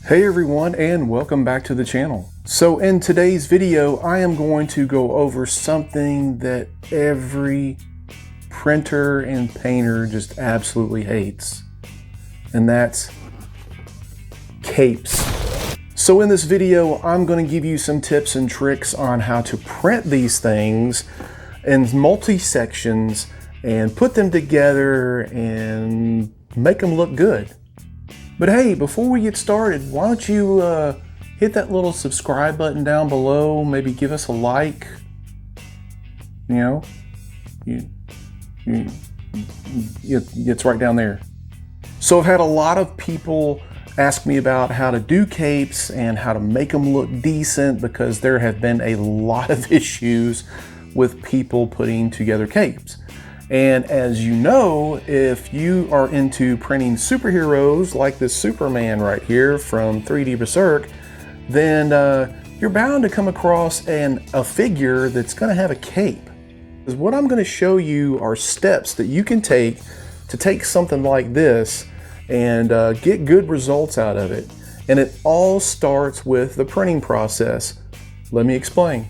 Hey everyone, and welcome back to the channel. So in today's video, I am going to go over something that every printer and painter just absolutely hates, and that's capes. So in this video, I'm going to give you some tips and tricks on how to print these things in multi-sections and put them together and make them look good. But hey, before we get started, why don't you hit that little subscribe button down below, maybe give us a like, it's right down there. So I've had a lot of people ask me about how to do capes and how to make them look decent, because there have been a lot of issues with people putting together capes. And as you know, if you are into printing superheroes like this Superman right here from 3D Berserk, then you're bound to come across a figure that's going to have a cape. Because what I'm going to show you are steps that you can take to take something like this and get good results out of it. And it all starts with the printing process. Let me explain.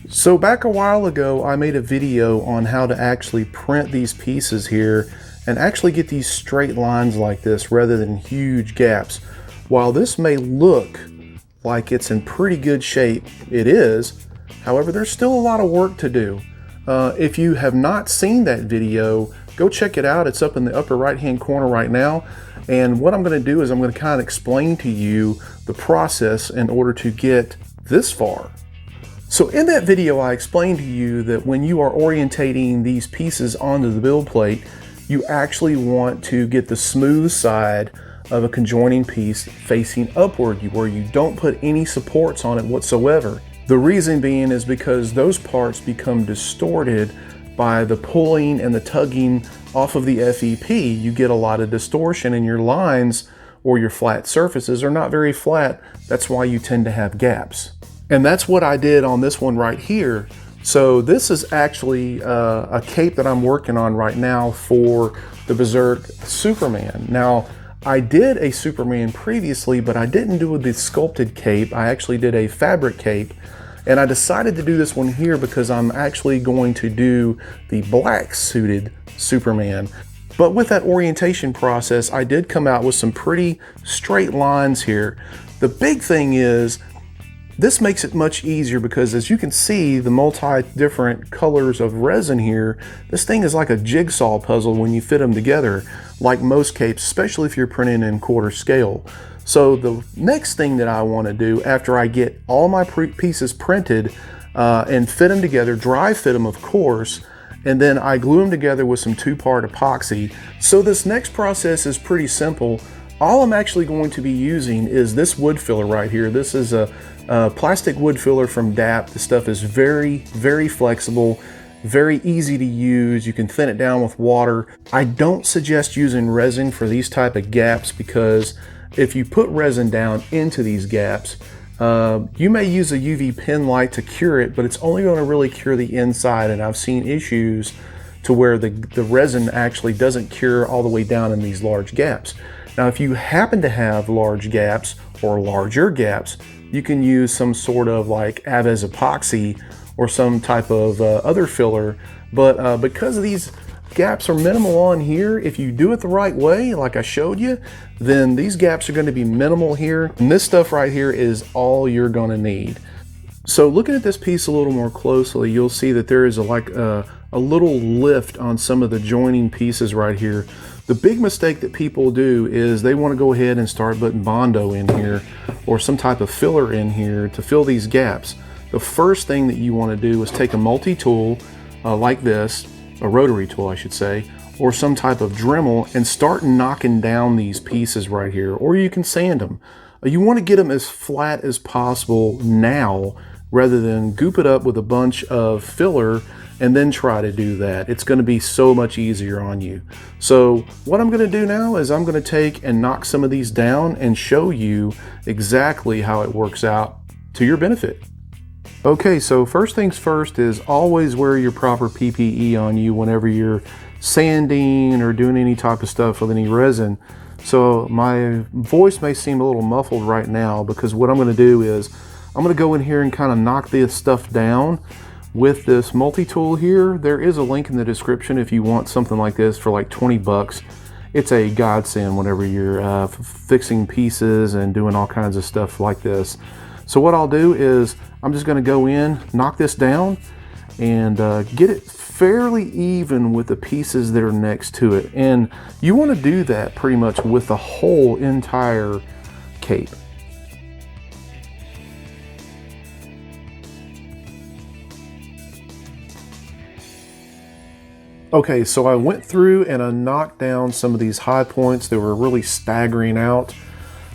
So back a while ago, I made a video on how to actually print these pieces here and actually get these straight lines like this rather than huge gaps. While this may look like it's in pretty good shape, it is. However, there's still a lot of work to do. If you have not seen that video, go check it out. It's up in the upper right-hand corner right now. And what I'm going to do is I'm going to kind of explain to you the process in order to get this far. So in that video, I explained to you that when you are orientating these pieces onto the build plate, you actually want to get the smooth side of a conjoining piece facing upward, where you don't put any supports on it whatsoever. The reason being is because those parts become distorted by the pulling and the tugging off of the FEP. You get a lot of distortion, and your lines or your flat surfaces are not very flat. That's why you tend to have gaps. And that's what I did on this one right here. So this is actually a cape that I'm working on right now for the Berserk Superman. Now, I did a Superman previously, but I didn't do the sculpted cape. I actually did a fabric cape. And I decided to do this one here because I'm actually going to do the black suited Superman. But with that orientation process, I did come out with some pretty straight lines here. The big thing is, this makes it much easier because, as you can see, the multi-different colors of resin here, this thing is like a jigsaw puzzle when you fit them together, like most capes, especially if you're printing in quarter scale. So the next thing that I want to do after I get all my pieces printed and fit them together, dry fit them of course, and then I glue them together with some 2-part epoxy. So this next process is pretty simple. All I'm actually going to be using is this wood filler right here. This is a plastic wood filler from DAP. The stuff is very, very flexible, very easy to use. You can thin it down with water. I don't suggest using resin for these type of gaps, because if you put resin down into these gaps, you may use a UV pen light to cure it, but it's only going to really cure the inside. And I've seen issues to where the resin actually doesn't cure all the way down in these large gaps. Now, if you happen to have large gaps or larger gaps, you can use some sort of like Avez epoxy or some type of other filler. But because these gaps are minimal on here, if you do it the right way, like I showed you, then these gaps are going to be minimal here. And this stuff right here is all you're going to need. So looking at this piece a little more closely, you'll see that there is a little lift on some of the joining pieces right here. The big mistake that people do is they want to go ahead and start putting Bondo in here or some type of filler in here to fill these gaps. The first thing that you want to do is take a multi-tool like this, a rotary tool I should say, or some type of Dremel, and start knocking down these pieces right here, or you can sand them. You want to get them as flat as possible now, rather than goop it up with a bunch of filler and then try to do that. It's going to be so much easier on you. So what I'm going to do now is I'm going to take and knock some of these down and show you exactly how it works out to your benefit. Okay, so first things first is always wear your proper PPE on you whenever you're sanding or doing any type of stuff with any resin. So my voice may seem a little muffled right now because what I'm going to do is I'm going to go in here and kind of knock this stuff down with this multi-tool here. There is a link in the description if you want something like this for like 20 bucks. It's a godsend whenever you're fixing pieces and doing all kinds of stuff like this. So what I'll do is I'm just going to go in, knock this down, and get it fairly even with the pieces that are next to it. And you want to do that pretty much with the whole entire cape. Okay, so I went through and I knocked down some of these high points that were really staggering out.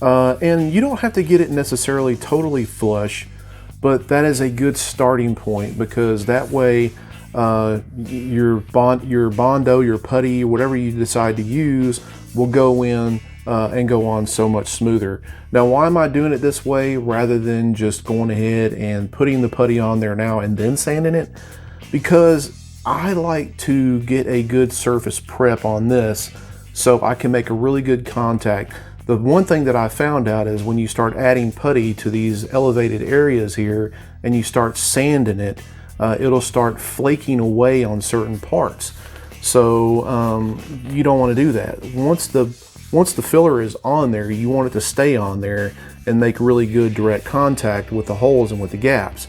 And you don't have to get it necessarily totally flush, but that is a good starting point because that way your Bondo, your putty, whatever you decide to use will go in and go on so much smoother. Now, why am I doing it this way rather than just going ahead and putting the putty on there now and then sanding it? Because I like to get a good surface prep on this so I can make a really good contact. The one thing that I found out is when you start adding putty to these elevated areas here and you start sanding it, it'll start flaking away on certain parts. So you don't want to do that. Once the filler is on there, you want it to stay on there and make really good direct contact with the holes and with the gaps.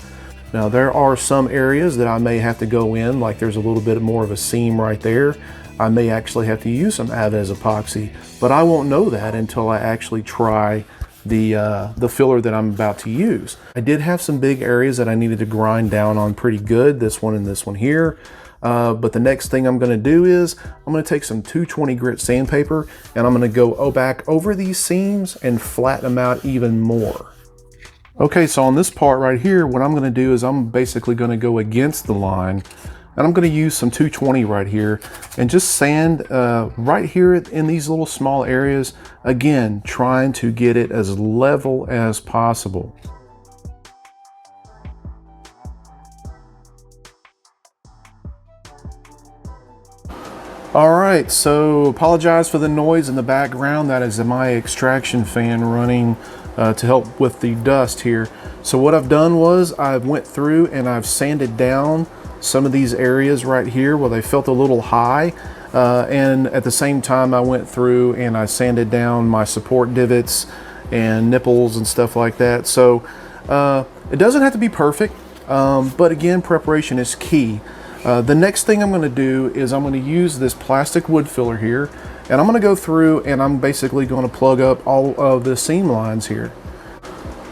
Now there are some areas that I may have to go in, like there's a little bit more of a seam right there. I may actually have to use some Avez epoxy, but I won't know that until I actually try the filler that I'm about to use. I did have some big areas that I needed to grind down on pretty good, this one and this one here. But the next thing I'm gonna do is I'm gonna take some 220 grit sandpaper and I'm gonna go back over these seams and flatten them out even more. Okay, so on this part right here, what I'm going to do is I'm basically going to go against the line and I'm going to use some 220 right here and just sand right here in these little small areas, again trying to get it as level as possible. Alright, so apologize for the noise in the background. That is my extraction fan running to help with the dust here. So what I've done was I've went through and I've sanded down some of these areas right here where they felt a little high, and at the same time I went through and I sanded down my support divots and nipples and stuff like that. So it doesn't have to be perfect, but again, preparation is key. The next thing I'm going to do is I'm going to use this plastic wood filler here, and I'm going to go through and I'm basically going to plug up all of the seam lines here.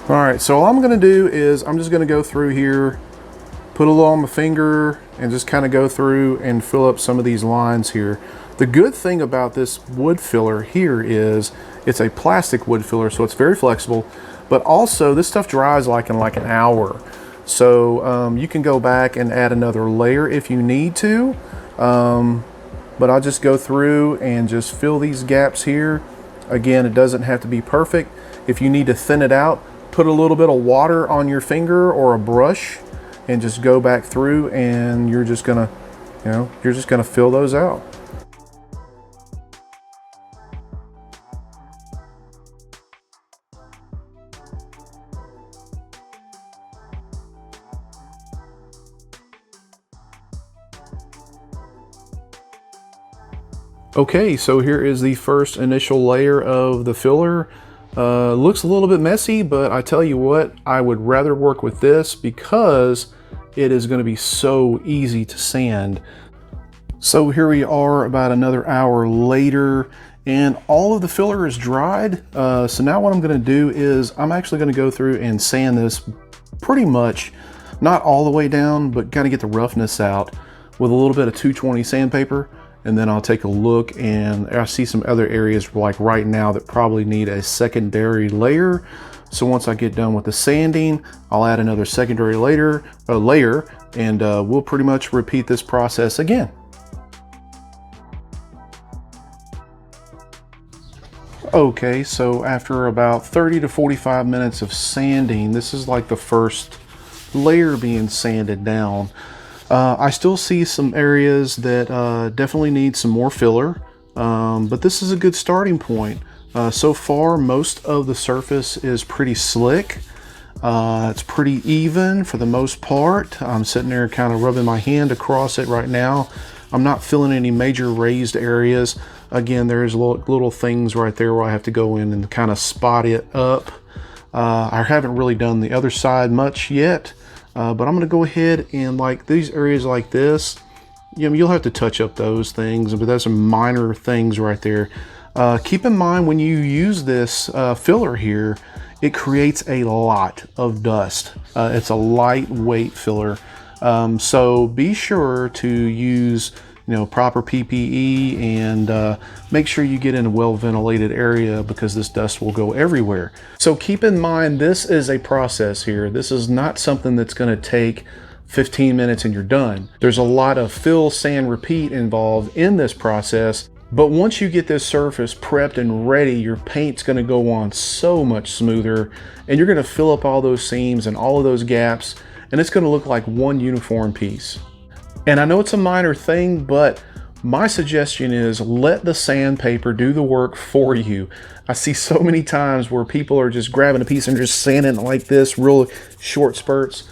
All right, so all I'm going to do is I'm just going to go through here, put a little on my finger, and just kind of go through and fill up some of these lines here. The good thing about this wood filler here is it's a plastic wood filler, so it's very flexible, but also this stuff dries like in like an hour. So you can go back and add another layer if you need to, but I'll just go through and just fill these gaps here. Again, it doesn't have to be perfect. If you need to thin it out, put a little bit of water on your finger or a brush and just go back through, and you're just gonna, you're just gonna fill those out. Okay, so here is the first initial layer of the filler. Looks a little bit messy, but I tell you what, I would rather work with this because it is going to be so easy to sand. So here we are about another hour later, and all of the filler is dried. So now what I'm going to do is I'm actually going to go through and sand this pretty much, not all the way down, but kind of get the roughness out with a little bit of 220 sandpaper. And then I'll take a look, and I see some other areas like right now that probably need a secondary layer. So once I get done with the sanding, I'll add another secondary layer, and we'll pretty much repeat this process again. Okay, so after about 30 to 45 minutes of sanding, this is like the first layer being sanded down. I still see some areas that definitely need some more filler, but this is a good starting point. So far, most of the surface is pretty slick. It's pretty even for the most part. I'm sitting there kind of rubbing my hand across it right now. I'm not feeling any major raised areas. Again, there's little things right there where I have to go in and kind of spot it up. I haven't really done the other side much yet, but I'm gonna go ahead and, like, these areas like this, you'll have to touch up those things, but that's some minor things right there. Keep in mind when you use this filler here, it creates a lot of dust. It's a lightweight filler, so be sure to use proper PPE and make sure you get in a well ventilated area, because this dust will go everywhere. So keep in mind, this is a process here. This is not something that's going to take 15 minutes and you're done. There's a lot of fill, sand, repeat involved in this process. But once you get this surface prepped and ready, your paint's gonna go on so much smoother, and you're gonna fill up all those seams and all of those gaps, and it's gonna look like one uniform piece. And I know it's a minor thing, but my suggestion is let the sandpaper do the work for you. I see so many times where people are just grabbing a piece and just sanding it like this, real short spurts.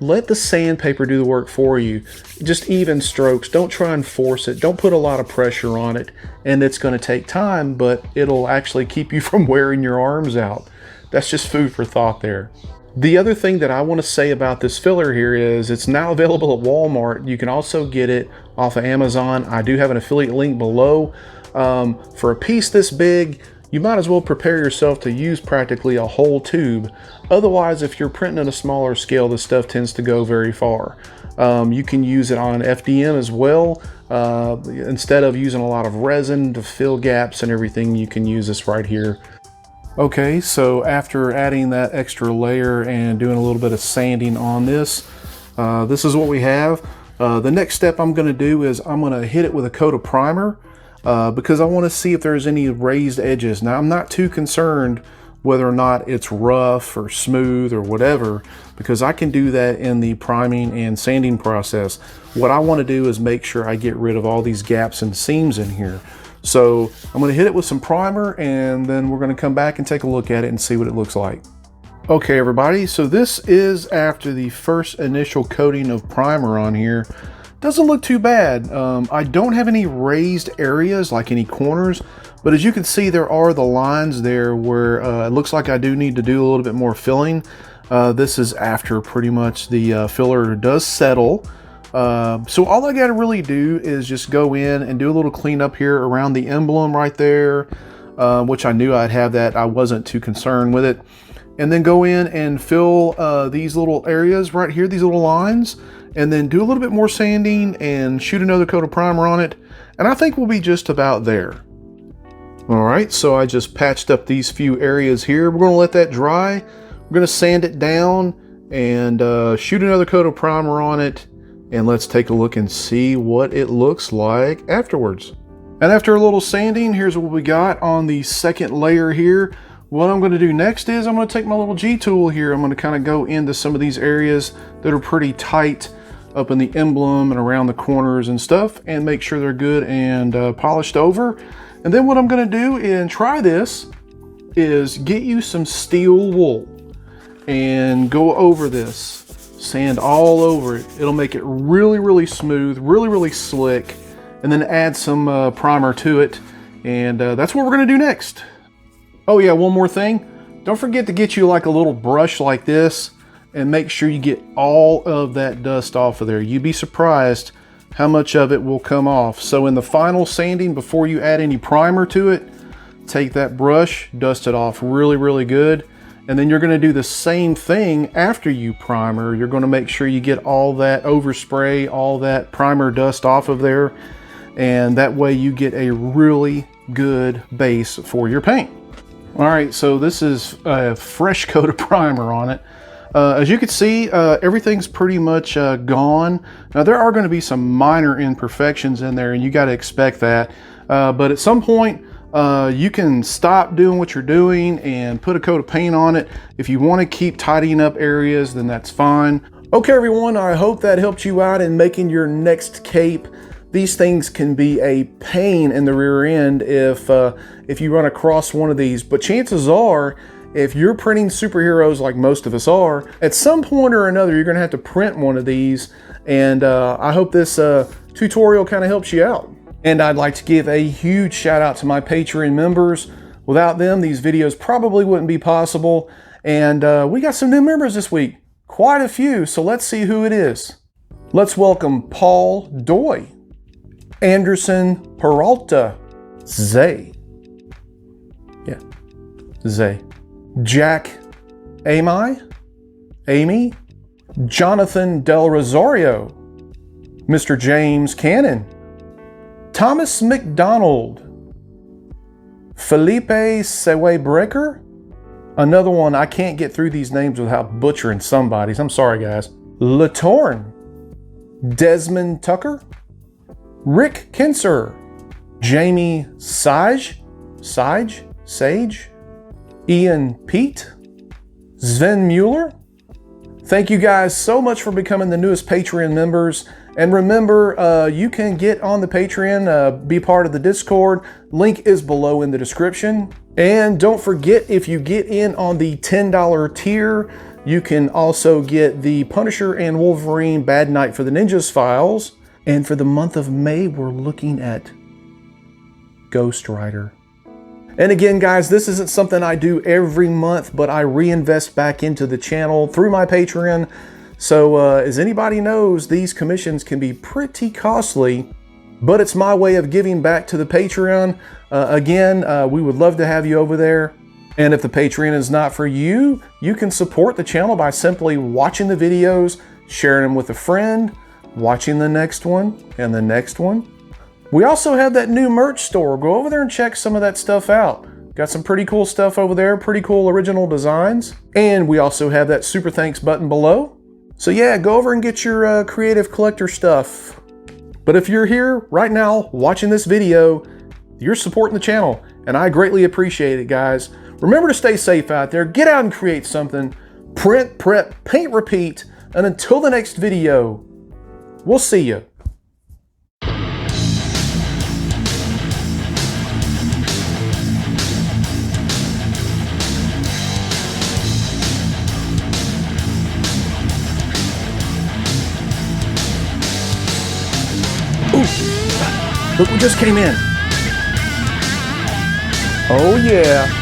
Let the sandpaper do the work for you. Just even strokes. Don't try and force it. Don't put a lot of pressure on it. And it's going to take time, but it'll actually keep you from wearing your arms out. That's just food for thought there. The other thing that I want to say about this filler here is it's now available at Walmart. You can also get it off of Amazon. I do have an affiliate link below. For a piece this big, you might as well prepare yourself to use practically a whole tube. Otherwise, if you're printing at a smaller scale, this stuff tends to go very far. You can use it on FDM as well. Instead of using a lot of resin to fill gaps and everything, you can use this right here. Okay, so after adding that extra layer and doing a little bit of sanding on this, this is what we have. The next step I'm gonna do is I'm gonna hit it with a coat of primer, because I want to see if there's any raised edges. Now, I'm not too concerned whether or not it's rough or smooth or whatever, because I can do that in the priming and sanding process. What I want to do is make sure I get rid of all these gaps and seams in here. So I'm going to hit it with some primer, and then we're going to come back and take a look at it and see what it looks like. Okay, everybody, so this is after the first initial coating of primer on here. Doesn't look too bad. I don't have any raised areas, like any corners, but as you can see, there are the lines there where it looks like I do need to do a little bit more filling. This is after pretty much the filler does settle. So all I gotta really do is just go in and do a little cleanup here around the emblem right there, which I knew I'd have that. I wasn't too concerned with it. And then go in and fill these little areas right here, these little lines, and then do a little bit more sanding and shoot another coat of primer on it. And I think we'll be just about there. All right, so I just patched up these few areas here. We're gonna let that dry. We're gonna sand it down and shoot another coat of primer on it. And let's take a look and see what it looks like afterwards. And after a little sanding, here's what we got on the second layer here. What I'm going to do next is I'm going to take my little G tool here. I'm going to kind of go into some of these areas that are pretty tight up in the emblem and around the corners and stuff, and make sure they're good and polished over. And then what I'm going to do and try this is get you some steel wool and go over this. Sand all over it. It'll make it really, really smooth, really, really slick, and then add some primer to it. And that's what we're going to do next. Oh yeah, one more thing. Don't forget to get you like a little brush like this and make sure you get all of that dust off of there. You'd be surprised how much of it will come off. So in the final sanding, before you add any primer to it, take that brush, dust it off really, really good. And then you're going to do the same thing after you primer. You're going to make sure you get all that overspray, all that primer dust off of there. And that way you get a really good base for your paint. All right, so this is a fresh coat of primer on it. As you can see, everything's pretty much gone. Now there are going to be some minor imperfections in there, and you got to expect that. But at some point, you can stop doing what you're doing and put a coat of paint on it. If you want to keep tidying up areas, then that's fine. Okay, everyone, I hope that helped you out in making your next cape. these things can be a pain in the rear end if you run across one of these. But chances are, if you're printing superheroes like most of us are, at some point or another, you're gonna have to print one of these. And I hope this tutorial kind of helps you out. And I'd like to give a huge shout out to my Patreon members. Without them, these videos probably wouldn't be possible. And we got some new members this week, quite a few. So let's see who it is. Let's welcome Paul Doy, Anderson Peralta, Zay, Jack Amy, Jonathan Del Rosario, Mr. James Cannon, Thomas McDonald, Felipe Sewe Breaker, another one, I can't get through these names without butchering somebody's, I'm sorry guys, Latorn, Desmond Tucker, Rick Kinser, Jamie Sage, Ian Pete, Sven Mueller. Thank you guys so much for becoming the newest Patreon members. And remember, you can get on the Patreon, be part of the Discord. Link is below in the description. And don't forget, if you get in on the $10 tier, you can also get the Punisher and Wolverine Bad Night for the Ninjas files. And for the month of May, we're looking at Ghost Rider. And again, guys, this isn't something I do every month, but I reinvest back into the channel through my Patreon. So as anybody knows, these commissions can be pretty costly, but it's my way of giving back to the Patreon. Again, we would love to have you over there. And if the Patreon is not for you, you can support the channel by simply watching the videos, sharing them with a friend, watching the next one and the next one. We also have that new merch store. Go over there and check some of that stuff out. Got some pretty cool stuff over there, pretty cool original designs. And we also have that super thanks button below. So yeah, go over and get your creative collector stuff. But if you're here right now watching this video, you're supporting the channel, and I greatly appreciate it, guys. Remember to stay safe out there. Get out and create something. Print, prep, paint, repeat. And until the next video, we'll see you. Ooh, look what just came in. Oh yeah.